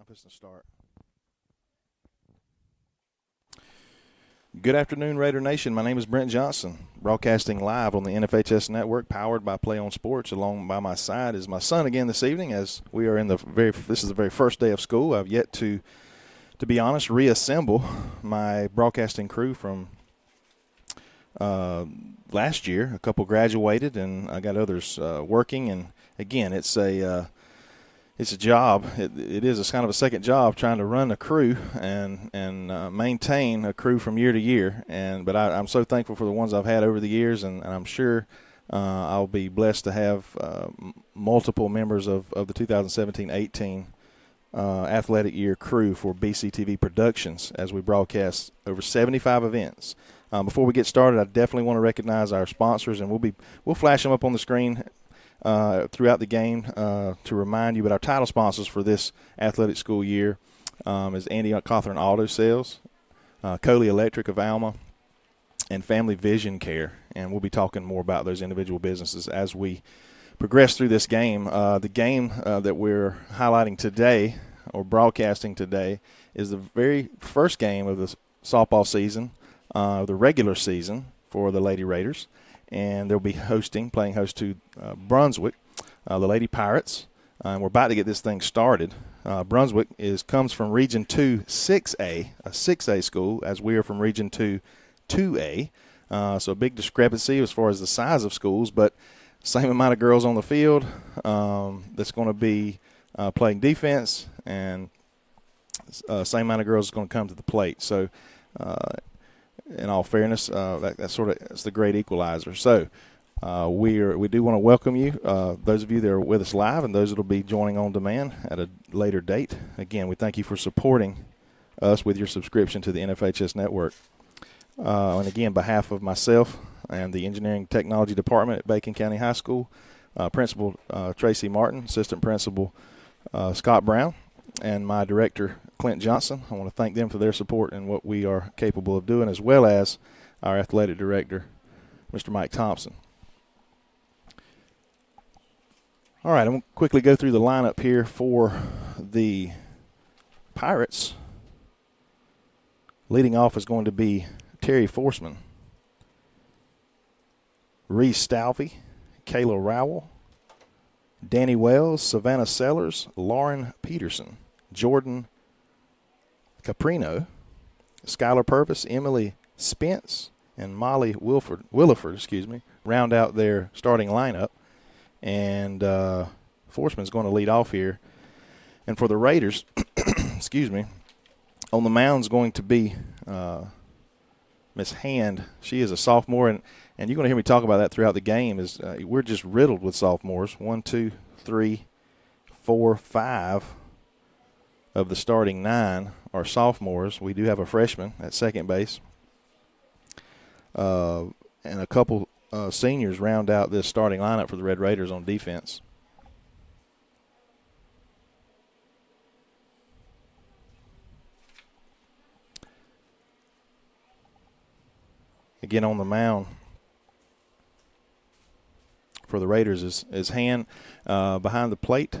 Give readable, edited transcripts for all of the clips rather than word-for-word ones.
Office and start. Good afternoon, Raider Nation. My name is Brent Johnson, broadcasting live on the NFHS Network, powered by Play on Sports. Along by my side is my son again this evening, as we are in this is the very first day of school. I've yet to be honest, reassemble my broadcasting crew from last year. A couple graduated, and I got others working. And again, it's a job. It is a kind of a second job trying to run a crew and maintain a crew from year to year. But I'm so thankful for the ones I've had over the years, and I'm sure I'll be blessed to have multiple members of the 2017-18 athletic year crew for BCTV Productions as we broadcast over 75 events. Before we get started, I definitely want to recognize our sponsors, and we'll flash them up on the screen throughout the game to remind you. But our title sponsors for this athletic school year is Andy Cawthorn Auto Sales, Coley Electric of Alma, and Family Vision Care. And we'll be talking more about those individual businesses as we progress through this game. The game that we're highlighting today or broadcasting today is the very first game of the softball season, the regular season for the Lady Raiders. And they'll be playing host to Brunswick, the Lady Pirates. And we're about to get this thing started. Brunswick comes from Region 2 6A, a 6A school, as we are from Region 2 2A. So a big discrepancy as far as the size of schools, but same amount of girls on the field that's going to be playing defense, and same amount of girls is going to come to the plate. So in all fairness, that's the great equalizer. So we do want to welcome you, those of you that are with us live and those that will be joining on demand at a later date. Again, we thank you for supporting us with your subscription to the NFHS Network. And again, behalf of myself and the Engineering Technology Department at Bacon County High School, Principal Tracy Martin, Assistant Principal Scott Brown, and my Director Clint Johnson, I want to thank them for their support and what we are capable of doing, as well as our Athletic Director, Mr. Mike Thompson. All right, I'm going to quickly go through the lineup here for the Pirates. Leading off is going to be Terry Forsman, Reese Stalvey, Kayla Rowell, Danny Wells, Savannah Sellers, Lauren Peterson, Jordan Caprino, Skylar Purvis, Emily Spence, and Molly Williford, round out their starting lineup. And Forsman's going to lead off here. And for the Raiders, on the mound's going to be Miss Hand. She is a sophomore, and you're going to hear me talk about that throughout the game. We're just riddled with sophomores. 1, 2, 3, 4, 5 of the starting 9 are sophomores. We do have a freshman at second base, and a couple seniors round out this starting lineup for the Red Raiders on defense. Again, on the mound for the Raiders is Hand. Behind the plate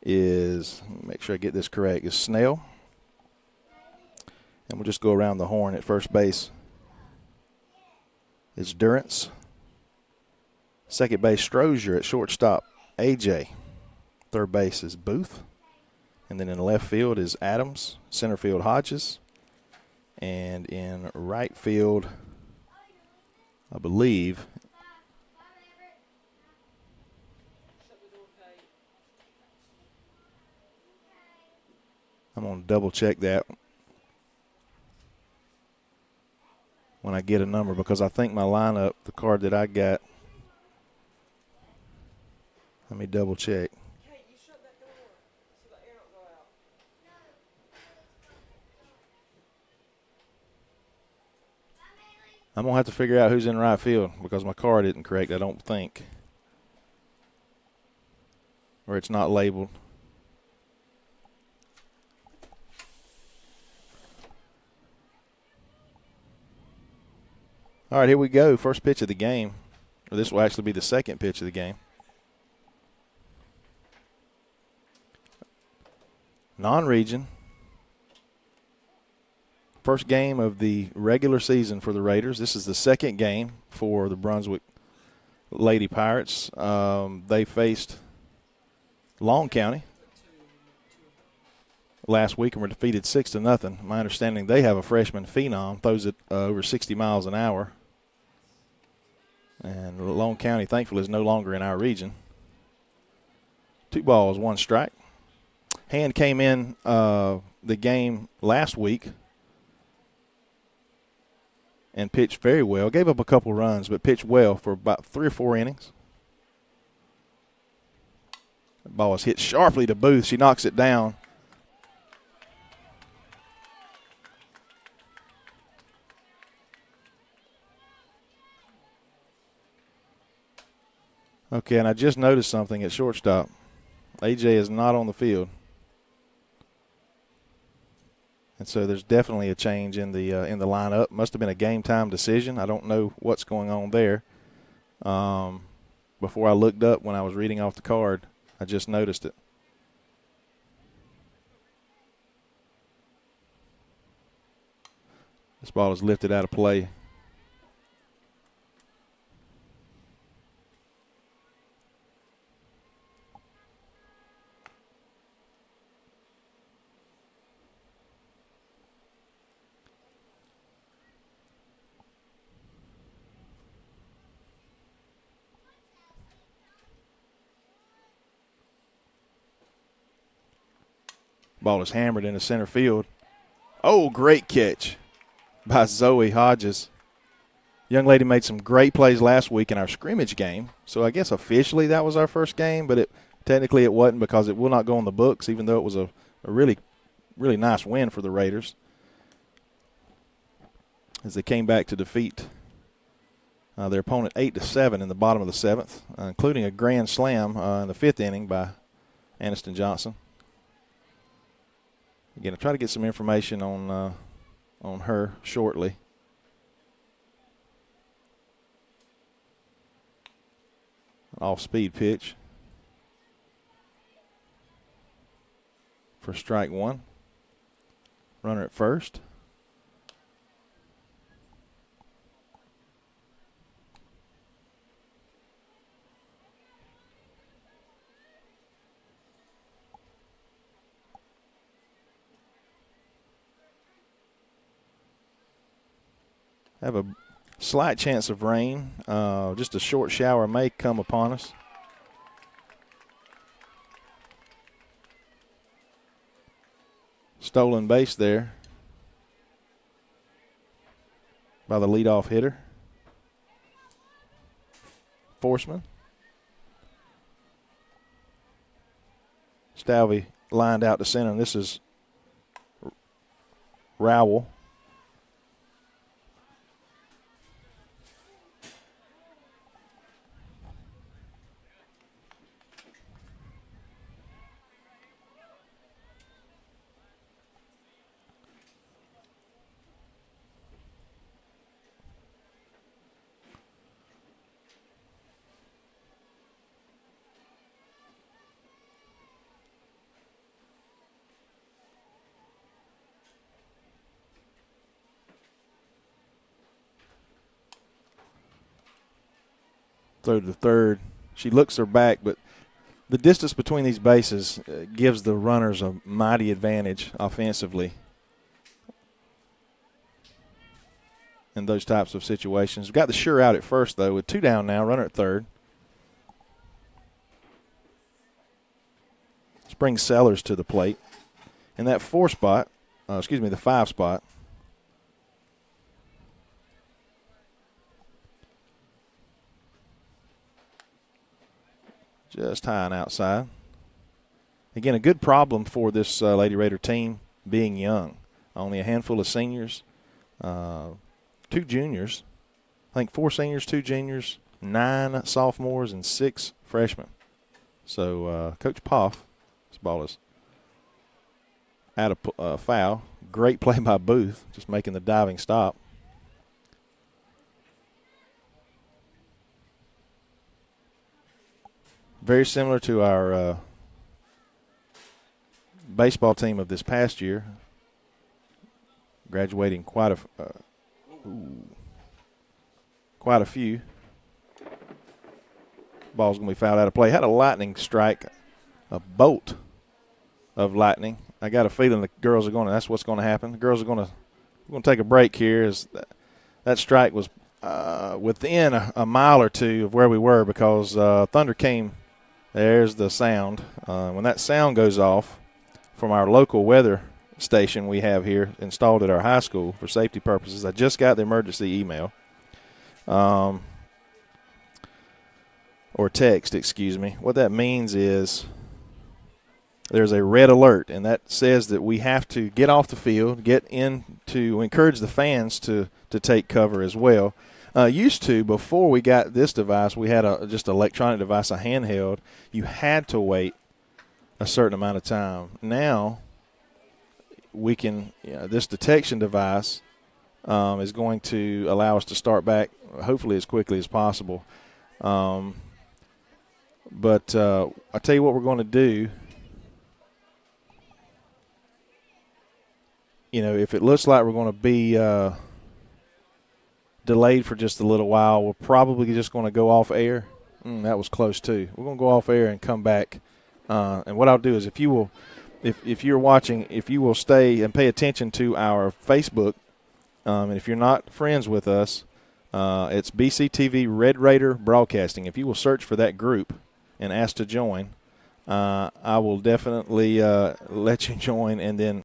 is, make sure I get this correct, is Snell. And we'll just go around the horn. At first base is Durrance. Second base, Strozier. At shortstop, AJ. Third base is Booth. And then in left field is Adams. Center field, Hodges. And in right field, I believe, I'm going to double check that when I get a number, because I think my lineup, the card that I got, let me double check. I'm going to have to figure out who's in right field because my card isn't correct, I don't think. Or it's not labeled. All right, here we go. First pitch of the game. Or this will actually be the second pitch of the game. non-region. First game of the regular season for the Raiders. This is the second game for the Brunswick Lady Pirates. They faced Long County last week and were defeated 6-0. My understanding, they have a freshman phenom, throws it over 60 miles an hour. And Long County, thankfully, is no longer in our region. 2 balls, 1 strike. Hand came in the game last week and pitched very well. Gave up a couple runs, but pitched well for about 3 or 4 innings. The ball is hit sharply to Booth. She knocks it down. Okay, and I just noticed something at shortstop. AJ is not on the field. And so there's definitely a change in the lineup. Must have been a game-time decision. I don't know what's going on there. Before I looked up when I was reading off the card, I just noticed it. This ball is lifted out of play. Ball is hammered into center field. Oh, great catch by Zoe Hodges. Young lady made some great plays last week in our scrimmage game. So I guess officially that was our first game, but technically it wasn't because it will not go on the books, even though it was a really, really nice win for the Raiders as they came back to defeat their opponent 8-7 in the bottom of the 7th, including a grand slam in the 5th inning by Aniston Johnson. Again, I'll try to get some information on her shortly. Off-speed pitch for strike 1. Runner at first. Have a slight chance of rain. Just a short shower may come upon us. Stolen base there by the leadoff hitter. Forsman. Stalvey lined out to center, and this is Rowell. Throw to the third. She looks her back, but the distance between these bases gives the runners a mighty advantage offensively in those types of situations. We've got the sure out at first, though, with 2 down now, runner at third. This brings Sellers to the plate. In that the 5 spot. Just high and outside. Again, a good problem for this Lady Raider team being young. Only a handful of seniors, 2 juniors. I think 4 seniors, 2 juniors, 9 sophomores, and 6 freshmen. So Coach Poff, this ball is out of foul. Great play by Booth, just making the diving stop. Very similar to our baseball team of this past year, graduating quite a few. Ball's going to be fouled out of play. Had a lightning strike, a bolt of lightning. I got a feeling the girls are going to, that's what's going to happen. The girls are going to take a break here as that strike was within a mile or two of where we were because thunder came. There's the sound. When that sound goes off from our local weather station we have here installed at our high school for safety purposes, I just got the emergency email. Or text, excuse me. What that means is there's a red alert, and that says that we have to get off the field, get in to encourage the fans to take cover as well. Used to, before we got this device, we had just an electronic device, a handheld. You had to wait a certain amount of time. Now we can, this detection device is going to allow us to start back hopefully as quickly as possible. But I'll tell you what we're going to do. If it looks like we're going to be delayed for just a little while, we're probably just going to go off air. That was close too. We're going to go off air and come back. And what I'll do is if you're watching, if you will stay and pay attention to our Facebook, and if you're not friends with us, it's BCTV Red Raider Broadcasting. If you will search for that group and ask to join, I will definitely let you join, and then